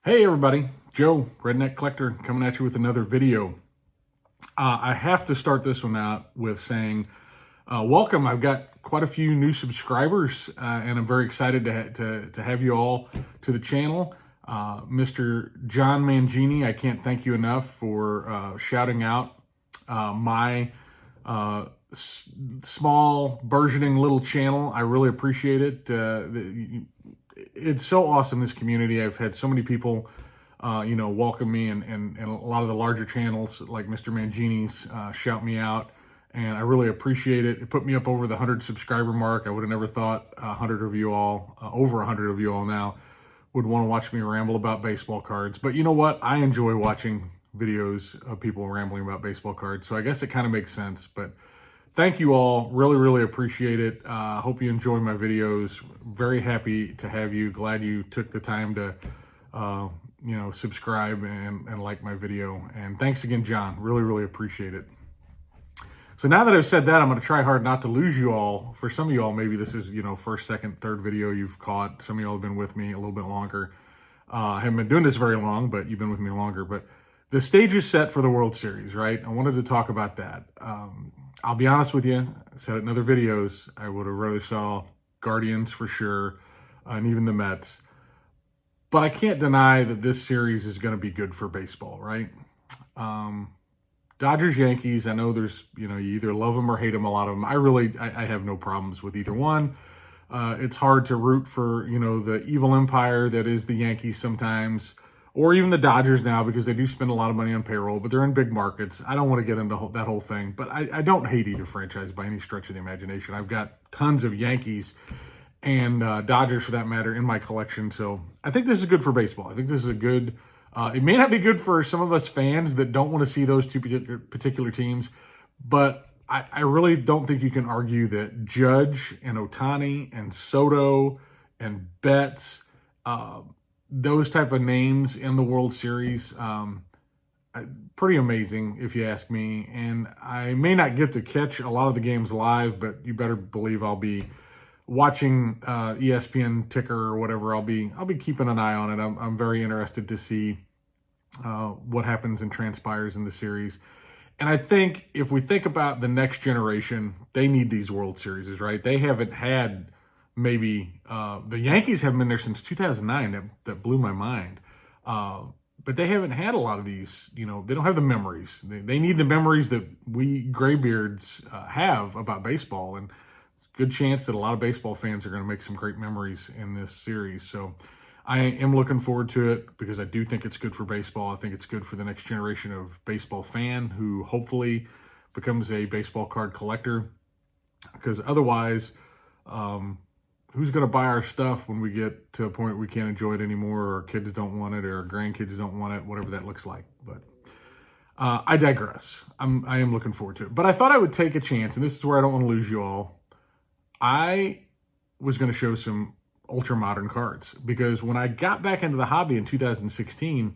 Hey everybody, Joe, Redneck Collector, coming at you with another video. I have to start this one out with saying, welcome. I've got quite a few new subscribers, and I'm very excited to have you all to the channel. Mr. John Mangini, I can't thank you enough for shouting out my small, burgeoning little channel. I really appreciate it. It's so awesome, this community. I've had so many people welcome me, and a lot of the larger channels like Mr. Mangini's shout me out, and I really appreciate it. It put me up over the 100 subscriber mark. I would have never thought 100 of you all, over 100 of you all now, would want to watch me ramble about baseball cards. But you know what? I enjoy watching videos of people rambling about baseball cards, so I guess it kind of makes sense. But thank you all. Really, really appreciate it. Hope you enjoy my videos. Very happy to have you. Glad you took the time to subscribe and like my video. And thanks again, John. Really, really appreciate it. So now that I've said that, I'm going to try hard not to lose you all. For some of you all, maybe this is, first, second, third video you've caught. Some of you all have been with me a little bit longer. I haven't been doing this very long, but you've been with me longer. But the stage is set for the World Series, right? I wanted to talk about that. I'll be honest with you. I said it in other videos. I would have rather saw Guardians for sure, and even the Mets. But I can't deny that this series is going to be good for baseball, right? Dodgers, Yankees, I know there's, you either love them or hate them, a lot of them. I have no problems with either one. It's hard to root for, the evil empire that is the Yankees sometimes, or even the Dodgers now, because they do spend a lot of money on payroll, but they're in big markets. I don't want to get into that whole thing, but I don't hate either franchise by any stretch of the imagination. I've got tons of Yankees and Dodgers, for that matter, in my collection. So I think this is good for baseball. I think this is a good, it may not be good for some of us fans that don't want to see those two particular teams, but I really don't think you can argue that Judge and Ohtani and Soto and Betts, those type of names in the World Series, pretty amazing if you ask me. And I may not get to catch a lot of the games live, but you better believe I'll be watching ESPN ticker or whatever. I'll be keeping an eye on it. I'm very interested to see what happens and transpires in the series. And I think if we think about the next generation, they need these World Series, right? They haven't had, maybe the Yankees haven't been there since 2009. That blew my mind. But they haven't had a lot of these, they don't have the memories. They need the memories that we graybeards have about baseball. And good chance that a lot of baseball fans are going to make some great memories in this series. So I am looking forward to it because I do think it's good for baseball. I think it's good for the next generation of baseball fan who hopefully becomes a baseball card collector, because otherwise, who's going to buy our stuff when we get to a point we can't enjoy it anymore, or our kids don't want it, or our grandkids don't want it, whatever that looks like. But I digress. I am looking forward to it. But I thought I would take a chance, and this is where I don't want to lose you all. I was going to show some ultra modern cards, because when I got back into the hobby in 2016,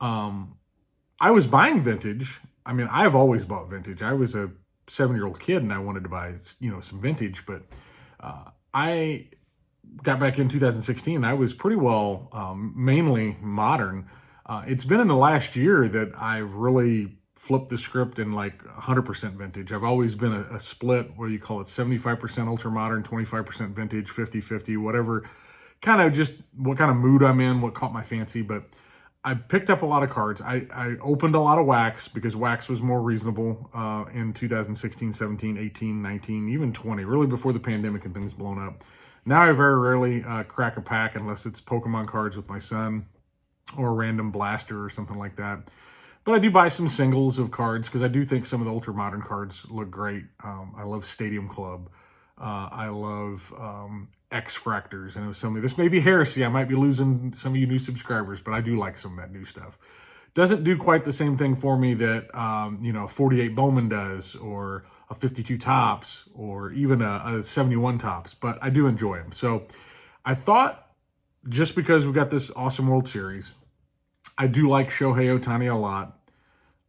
I was buying vintage. I mean, I've always bought vintage. I was a 7-year-old kid and I wanted to buy, some vintage, but I got back in 2016 and I was pretty well, mainly modern. It's been in the last year that I've really flipped the script in like 100% vintage. I've always been a split, what do you call it, 75% ultra modern, 25% vintage, 50-50, whatever, kind of just what kind of mood I'm in, what caught my fancy. But I picked up a lot of cards. I opened a lot of wax because wax was more reasonable in 2016, 17, 18, 19, even 20, really before the pandemic and things blown up. Now I very rarely crack a pack unless it's Pokemon cards with my son or a random blaster or something like that. But I do buy some singles of cards because I do think some of the ultra modern cards look great. I love Stadium Club. I love X Fractors. I know this may be heresy. I might be losing some of you new subscribers, but I do like some of that new stuff. Doesn't do quite the same thing for me that 48 Bowman does, or a 52 Topps, or even a 71 Topps. But I do enjoy them. So I thought, just because we've got this awesome World Series, I do like Shohei Ohtani a lot.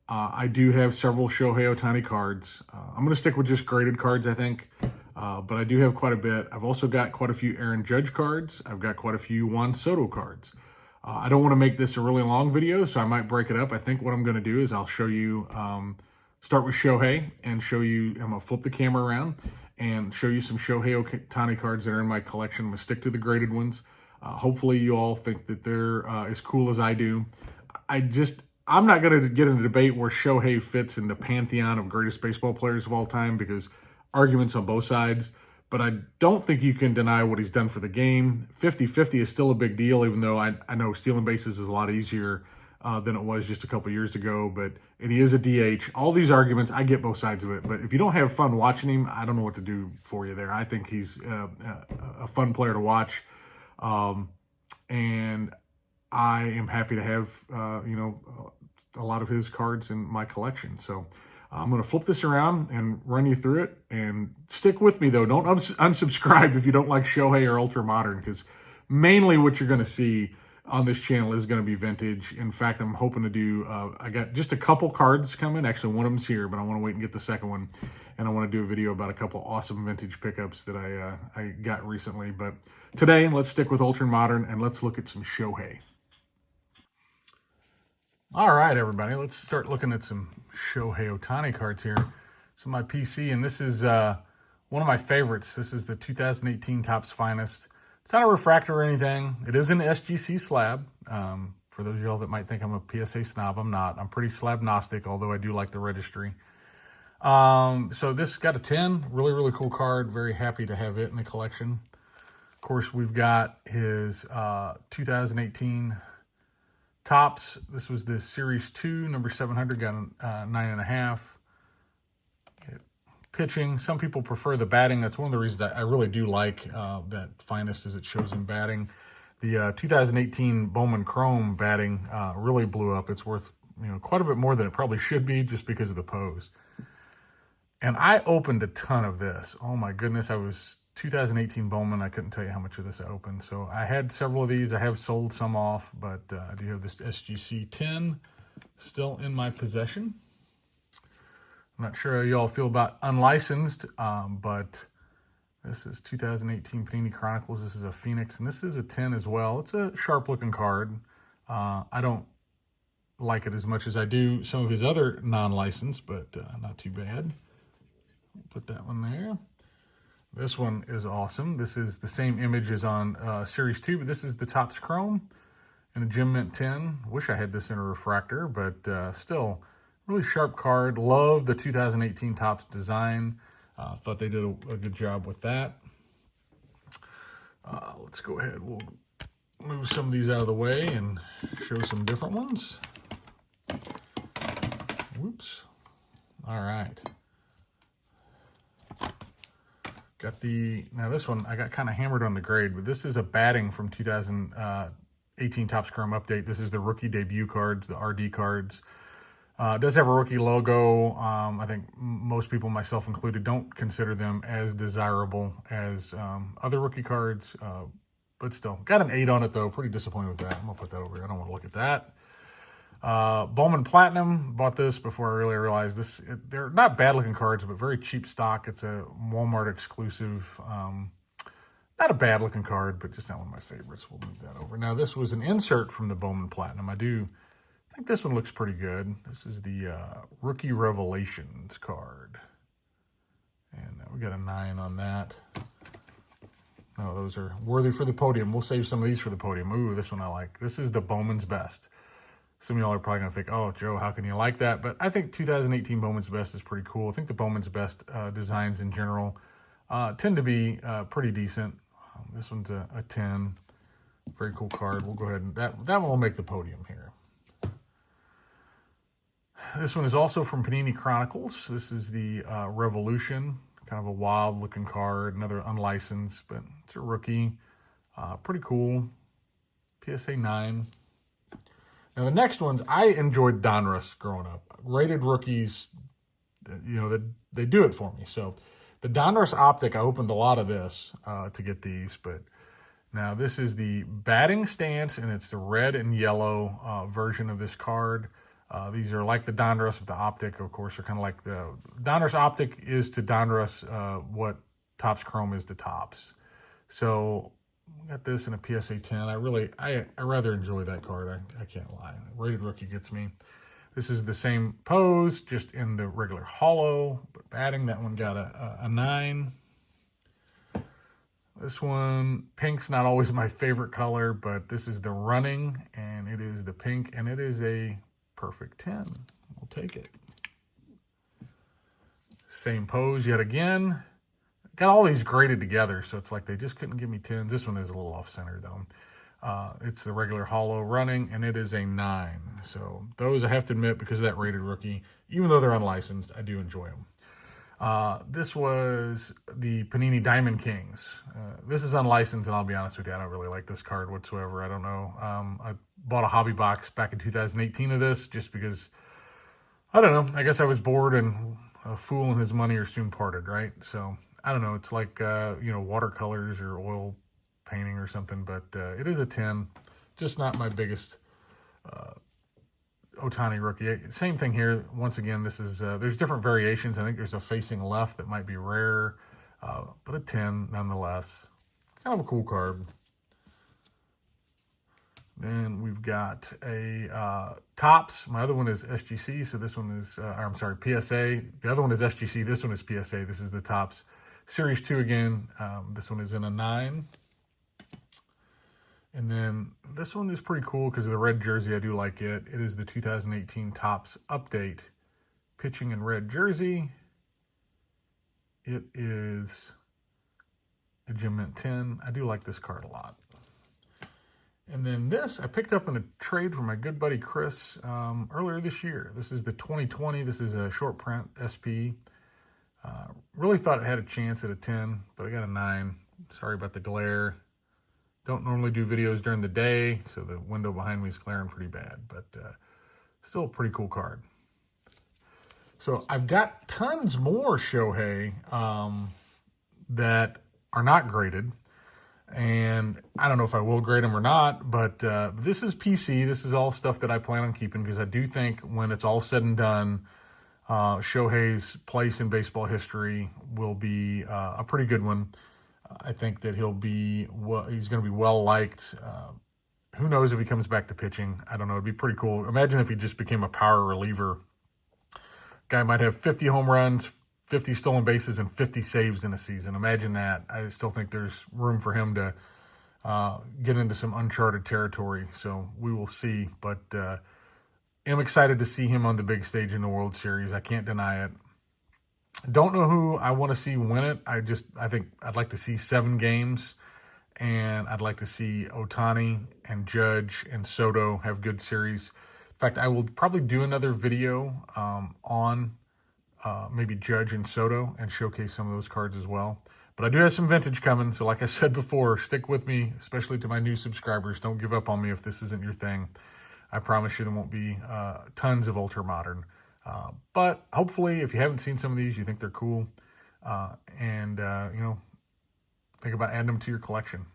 I do have several Shohei Ohtani cards. I'm going to stick with just graded cards, I think. But I do have quite a bit. I've also got quite a few Aaron Judge cards. I've got quite a few Juan Soto cards. I don't want to make this a really long video, so I might break it up. I think what I'm going to do is I'll show you, start with Shohei and show you, I'm going to flip the camera around and show you some Shohei Ohtani cards that are in my collection. I'm going to stick to the graded ones. Hopefully you all think that they're as cool as I do. I'm not going to get in a debate where Shohei fits in the pantheon of greatest baseball players of all time, because arguments on both sides. But I don't think you can deny what he's done for the game. 50-50 is still a big deal, even though I know stealing bases is a lot easier than it was just a couple years ago. And he is a DH. All these arguments, I get both sides of it. But if you don't have fun watching him, I don't know what to do for you there. I think he's a fun player to watch. And I am happy to have, a lot of his cards in my collection. So I'm going to flip this around and run you through it. And stick with me, though. Don't unsubscribe if you don't like Shohei or Ultra Modern, because mainly what you're going to see on this channel is going to be vintage. In fact, I'm hoping to do, I got just a couple cards coming. Actually, one of them's here, but I want to wait and get the second one. And I want to do a video about a couple awesome vintage pickups that I got recently. But today, let's stick with Ultra Modern and let's look at some Shohei. All right, everybody, let's start looking at some Shohei Ohtani cards here. It's on my PC, and this is one of my favorites. This is the 2018 Topps Finest. It's not a refractor or anything. It is an SGC slab. For those of y'all that might think I'm a PSA snob, I'm not. I'm pretty slab-gnostic, although I do like the registry. So this got a 10. Really, really cool card. Very happy to have it in the collection. Of course, we've got his 2018 Topps. This was the Series 2, number 700, got a 9.5. Pitching, some people prefer the batting. That's one of the reasons I really do like that Finest, is it shows him batting. The 2018 Bowman Chrome batting really blew up. It's worth quite a bit more than it probably should be, just because of the pose. And I opened a ton of this. Oh my goodness, 2018 Bowman, I couldn't tell you how much of this I opened. So I had several of these. I have sold some off, but I do have this SGC 10 still in my possession. I'm not sure how you all feel about unlicensed, but this is 2018 Panini Chronicles. This is a Phoenix, and this is a 10 as well. It's a sharp-looking card. I don't like it as much as I do some of his other non-licensed, but not too bad. Put that one there. This one is awesome. This is the same image as on Series 2, but this is the Topps Chrome in a Gem Mint 10. Wish I had this in a refractor, but still, really sharp card. Love the 2018 Topps design. Thought they did a good job with that. Let's go ahead. We'll move some of these out of the way and show some different ones. Whoops. All right. Now this one, I got kind of hammered on the grade, but this is a batting from 2018 Topps Chrome Update. This is the rookie debut cards, the RD cards. It does have a rookie logo. I think most people, myself included, don't consider them as desirable as other rookie cards, but still. Got an 8 on it, though. Pretty disappointed with that. I'm going to put that over here. I don't want to look at that. Bowman Platinum, bought this before I really realized this. They're not bad looking cards, but very cheap stock. It's a Walmart exclusive. Not a bad looking card, but just not one of my favorites. We'll move that over. Now, this was an insert from the Bowman Platinum. I think this one looks pretty good. This is the Rookie Revelations card. And we got a 9 on that. Oh, those are worthy for the podium. We'll save some of these for the podium. Ooh, this one I like. This is the Bowman's Best. Some of y'all are probably going to think, oh, Joe, how can you like that? But I think 2018 Bowman's Best is pretty cool. I think the Bowman's Best designs in general tend to be pretty decent. This one's a 10. Very cool card. We'll go ahead and that one will make the podium here. This one is also from Panini Chronicles. This is the Revolution. Kind of a wild-looking card. Another unlicensed, but it's a rookie. Pretty cool. PSA 9. Now, the next ones, I enjoyed Donruss growing up. Rated rookies, they do it for me. So, the Donruss Optic, I opened a lot of this to get these. But now, this is the batting stance, and it's the red and yellow version of this card. These are like the Donruss with the Optic, of course. They're kind of like the Donruss Optic is to Donruss what Topps Chrome is to Topps. So, got this in a PSA 10. I rather enjoy that card. I can't lie. Rated rookie gets me. This is the same pose, just in the regular hollow, but batting. That one got a 9. This one, pink's not always my favorite color, but this is the running, and it is the pink, and it is a perfect 10. We'll take it. Same pose yet again. Got all these graded together, so it's like they just couldn't give me 10s. This one is a little off-center, though. It's the regular hollow running, and it is a 9. So those, I have to admit, because of that rated rookie, even though they're unlicensed, I do enjoy them. This was the Panini Diamond Kings. This is unlicensed, and I'll be honest with you, I don't really like this card whatsoever. I don't know. I bought a hobby box back in 2018 of this just because, I don't know, I guess I was bored, and a fool and his money are soon parted, right? So, I don't know. It's like, watercolors or oil painting or something, but it is a 10. Just not my biggest Ohtani rookie. Same thing here. Once again, this is there's different variations. I think there's a facing left that might be rare, but a 10 nonetheless. Kind of a cool card. Then we've got a Topps. My other one is SGC, so this one is, I'm sorry, PSA. The other one is SGC. This one is PSA. This is the Topps Series 2 again. This one is in a 9. And then this one is pretty cool because of the red jersey. I do like it. It is the 2018 Topps Update Pitching in Red Jersey. It is a Gem Mint 10. I do like this card a lot. And then this, I picked up in a trade from my good buddy Chris earlier this year. This is the 2020. This is a short print SP. Really thought it had a chance at a 10, but I got a 9. Sorry about the glare. Don't normally do videos during the day, so the window behind me is glaring pretty bad, but still a pretty cool card. So I've got tons more Shohei that are not graded, and I don't know if I will grade them or not, but this is PC. This is all stuff that I plan on keeping because I do think when it's all said and done, Shohei's place in baseball history will be a pretty good one. I think that he's going to be well liked. Who knows if he comes back to pitching? I don't know. It'd be pretty cool. Imagine if he just became a power reliever. Guy might have 50 home runs, 50 stolen bases, and 50 saves in a season. Imagine that. I still think there's room for him to get into some uncharted territory. So we will see. But am excited to see him on the big stage in the World Series. I can't deny it. Don't know who I want to see win it. I think I'd like to see 7 games, and I'd like to see Ohtani and Judge and Soto have good series. In fact, I will probably do another video on maybe Judge and Soto and showcase some of those cards as well. But I do have some vintage coming, so like I said before, stick with me, especially to my new subscribers. Don't give up on me if this isn't your thing. I promise you there won't be tons of ultra modern. But hopefully, if you haven't seen some of these, you think they're cool, and think about adding them to your collection.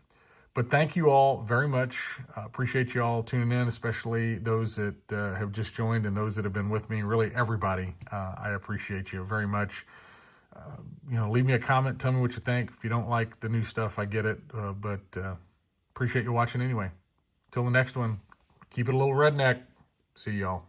But thank you all very much. Appreciate you all tuning in, especially those that have just joined and those that have been with me. Really, everybody, I appreciate you very much. Leave me a comment. Tell me what you think. If you don't like the new stuff, I get it, but appreciate you watching anyway. Till the next one, keep it a little redneck. See y'all.